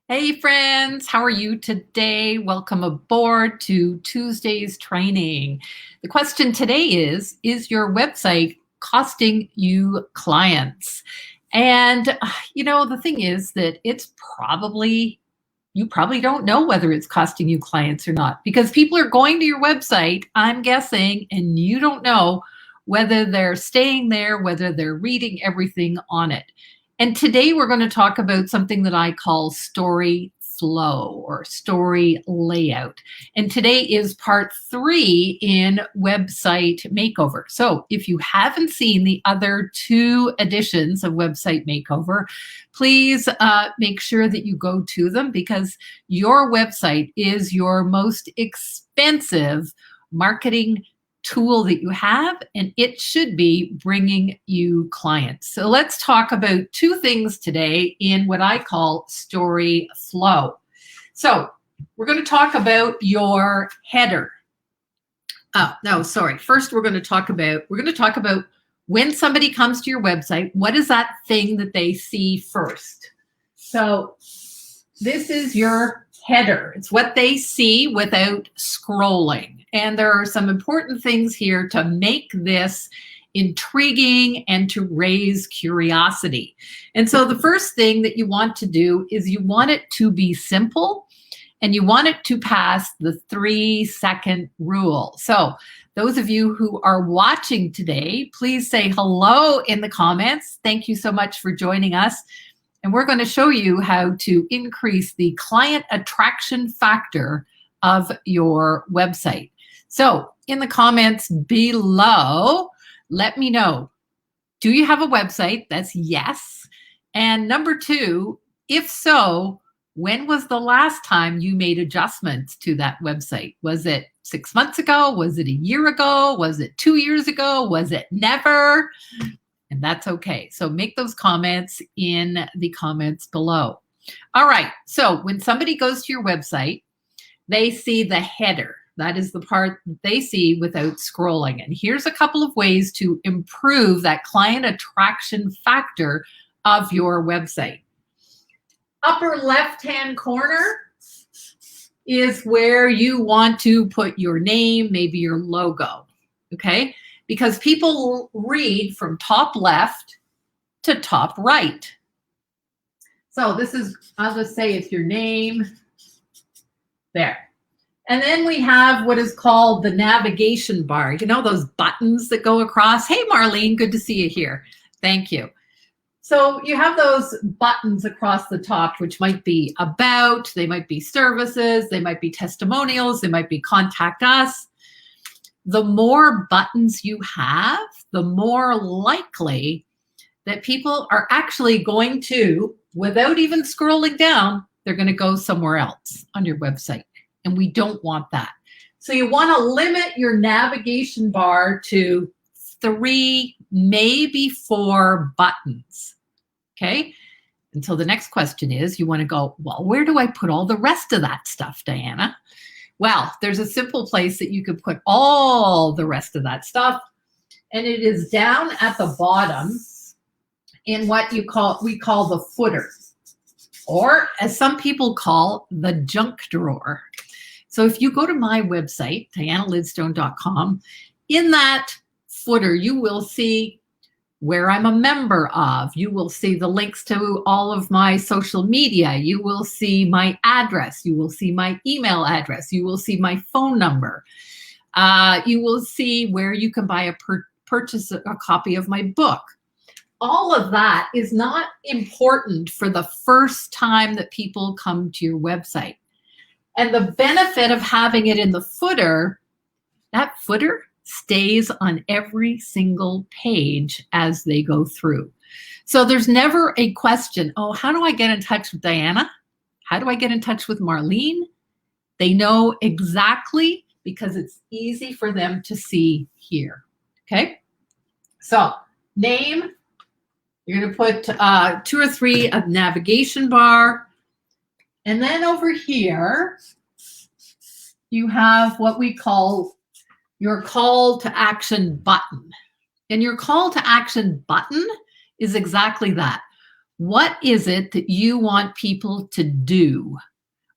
Hey friends, how are you today? Welcome aboard to Tuesday's training. The question today is your website costing you clients? And the thing is that you probably don't know whether it's costing you clients or not because people are going to your website, I'm guessing, and you don't know whether they're staying there, whether they're reading everything on it. And today we're going to talk about something that I call story flow or story layout. And today is part 3 in Website Makeover. So if you haven't seen the other 2 editions of Website Makeover, please make sure that you go to them because your website is your most expensive marketing tool that you have, and it should be bringing you clients. So let's talk about 2 things today in what I call story flow. So we're going to talk about your header. No, sorry. First, we're going to talk about when somebody comes to your website, what is that thing that they see first? So this is your header. It's what they see without scrolling. And there are some important things here to make this intriguing and to raise curiosity. And so the first thing that you want to do is you want it to be simple and you want it to pass the 3-second rule. So those of you who are watching today, please say hello in the comments. Thank you so much for joining us. And we're going to show you how to increase the client attraction factor of your website. So in the comments below, let me know, do you have a website? That's yes. And number 2, if so, when was the last time you made adjustments to that website? Was it 6 months ago? Was it a year ago? Was it 2 years ago? Was it never? And that's okay. So make those comments in the comments below. All right. So when somebody goes to your website, they see the header. That is the part that they see without scrolling. And here's a couple of ways to improve that client attraction factor of your website. Upper left-hand corner is where you want to put your name, maybe your logo, okay? Because people read from top left to top right. So this is, I'll just say it's your name there. And then we have what is called the navigation bar. You know, those buttons that go across. Hey, Marlene, good to see you here. Thank you. So you have those buttons across the top, which might be about, they might be services, they might be testimonials, they might be contact us. The more buttons you have, the more likely that people are actually going to, without even scrolling down, they're going to go somewhere else on your website. And we don't want that. So you want to limit your navigation bar to 3, maybe 4 buttons. Okay? Until the next question is, you want to go, well, where do I put all the rest of that stuff, Diana? Well, there's a simple place that you could put all the rest of that stuff, and it is down at the bottom in what we call the footer, or as some people call the junk drawer. So if you go to my website, dianalidstone.com, in that footer, you will see where I'm a member of. You will see the links to all of my social media. You will see my address. You will see my email address. You will see my phone number. You will see where you can buy purchase a copy of my book. All of that is not important for the first time that people come to your website. And the benefit of having it in the footer, that footer stays on every single page as they go through. So there's never a question, oh, how do I get in touch with Diana? How do I get in touch with Marlene? They know exactly because it's easy for them to see here, okay? So name, you're gonna put 2 or 3 of navigation bar. And then over here, you have what we call your call to action button. And your call to action button is exactly that. What is it that you want people to do?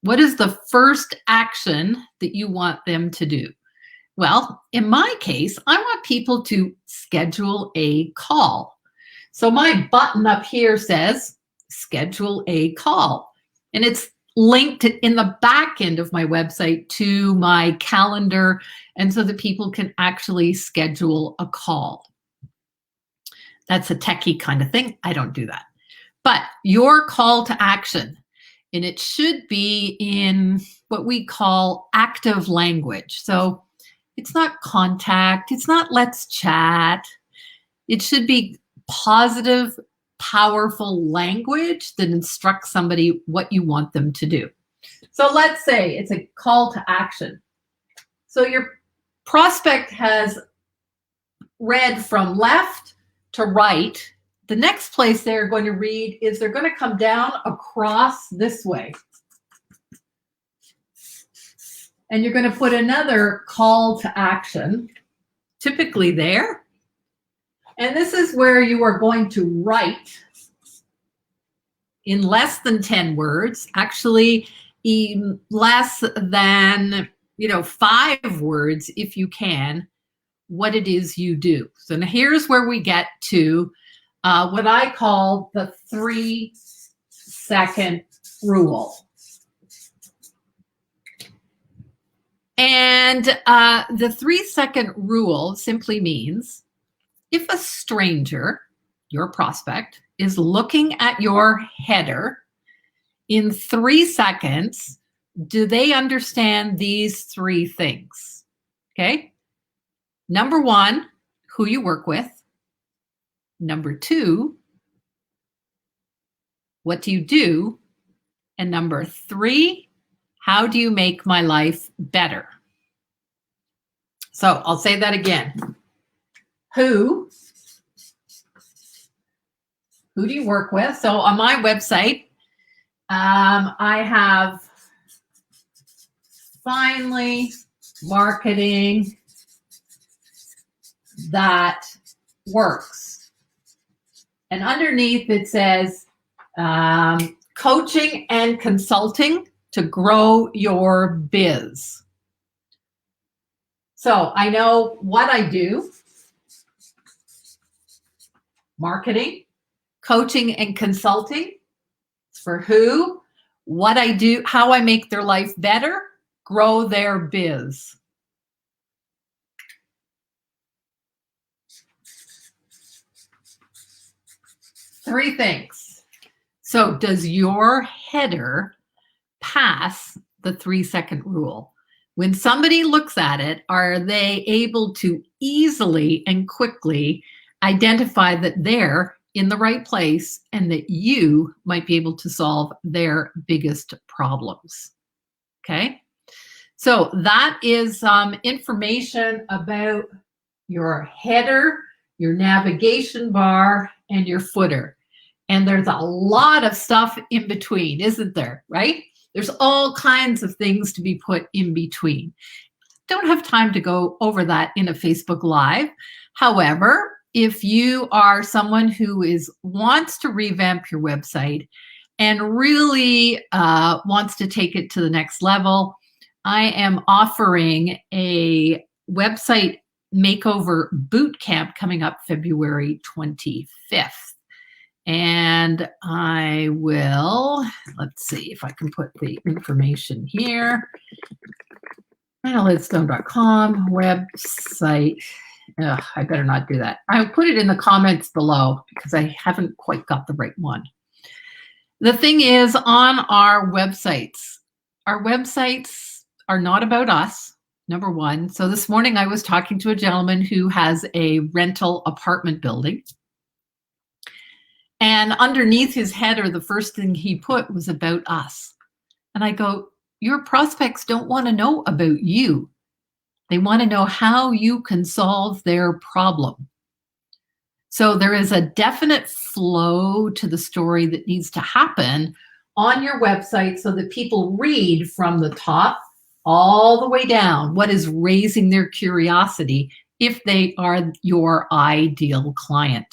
What is the first action that you want them to do? Well, in my case, I want people to schedule a call. So my button up here says schedule a call, and it's linked in the back end of my website to my calendar, and so that people can actually schedule a call. That's a techie kind of thing. I don't do that. But your call to action, and it should be in what we call active language. So it's not contact, it's not let's chat. It should be positive, powerful language that instructs somebody what you want them to do. So let's say it's a call to action. So your prospect has read from left to right. The next place they're going to read is they're going to come down across this way. And you're going to put another call to action, typically there. And this is where you are going to write in less than 10 words, actually in less than 5 words if you can, what it is you do. So now here's where we get to what I call the 3-second rule. And the 3-second rule simply means if a stranger, your prospect, is looking at your header in 3 seconds, do they understand these 3 things? Okay. Number 1, who you work with. Number 2, what do you do? And number 3, how do you make my life better? So I'll say that again. Who do you work with? So on my website, I have finally marketing that works. And underneath it says coaching and consulting to grow your biz. So I know what I do. Marketing, coaching, and consulting. For who, what I do, how I make their life better, grow their biz. Three things. So does your header pass the 3-second rule? When somebody looks at it, are they able to easily and quickly identify that they're in the right place and that you might be able to solve their biggest problems? Okay. So that is information about your header, your navigation bar, and your footer. And there's a lot of stuff in between, isn't there? Right? There's all kinds of things to be put in between. Don't have time to go over that in a Facebook Live. However, if you are someone who wants to revamp your website and really wants to take it to the next level, I am offering a website makeover boot camp coming up February 25th. And I will, let's see if I can put the information here. Annalydstone.com website. Ugh, I better not do that. I'll put it in the comments below because I haven't quite got the right one. The thing is, on our websites are not about us, number one. So this morning I was talking to a gentleman who has a rental apartment building. And underneath his header, the first thing he put was about us. And I go, your prospects don't want to know about you. They want to know how you can solve their problem. So there is a definite flow to the story that needs to happen on your website so that people read from the top all the way down what is raising their curiosity if they are your ideal client.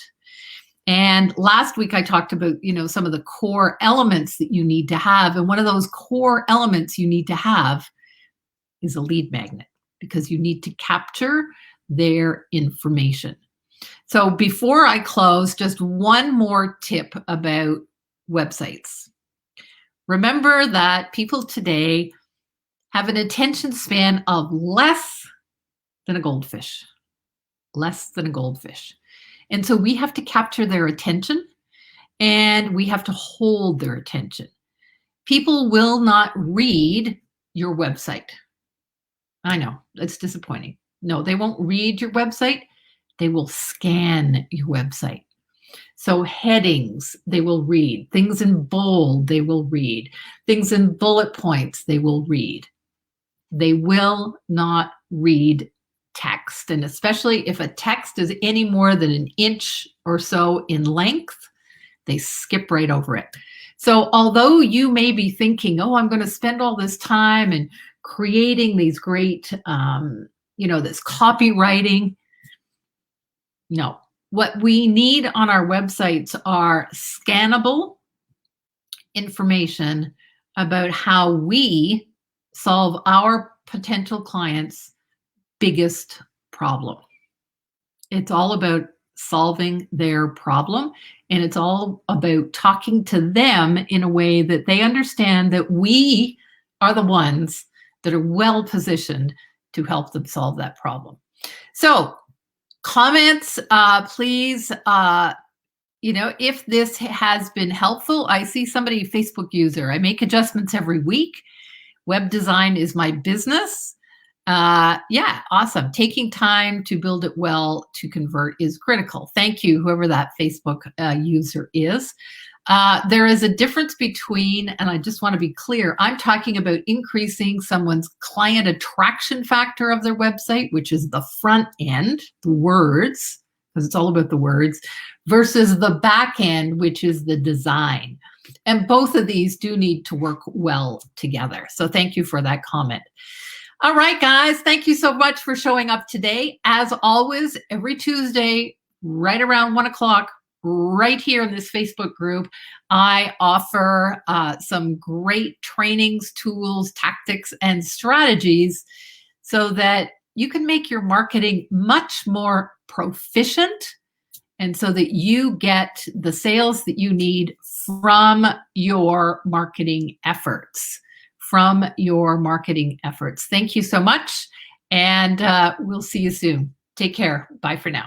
And last week I talked about, some of the core elements that you need to have. And one of those core elements you need to have is a lead magnet, because you need to capture their information. So before I close, just one more tip about websites. Remember that people today have an attention span of less than a goldfish. Less than a goldfish. And so we have to capture their attention, and we have to hold their attention. People will not read your website. I know, it's disappointing. No, they won't read your website. They will scan your website. So headings, they will read. Things in bold, they will read. Things in bullet points, they will read. They will not read text. And especially if a text is any more than an inch or so in length, they skip right over it. So although you may be thinking, oh, I'm going to spend all this time and creating these great, this copywriting, no. What we need on our websites are scannable information about how we solve our potential clients' biggest problem. It's all about solving their problem, and it's all about talking to them in a way that they understand that we are the ones that are well positioned to help them solve that problem. So comments, please, if this has been helpful. I see somebody, Facebook user, I make adjustments every week. Web design is my business. Yeah, awesome. Taking time to build it well to convert is critical. Thank you, whoever that Facebook user is. There is a difference between, and I just want to be clear, I'm talking about increasing someone's client attraction factor of their website, which is the front end, the words, because it's all about the words, versus the back end, which is the design. And both of these do need to work well together. So thank you for that comment. All right, guys, thank you so much for showing up today. As always, every Tuesday, right around 1 o'clock, right here in this Facebook group, I offer some great trainings, tools, tactics, and strategies so that you can make your marketing much more proficient, and so that you get the sales that you need from your marketing efforts. Thank you so much, and we'll see you soon. Take care. Bye for now.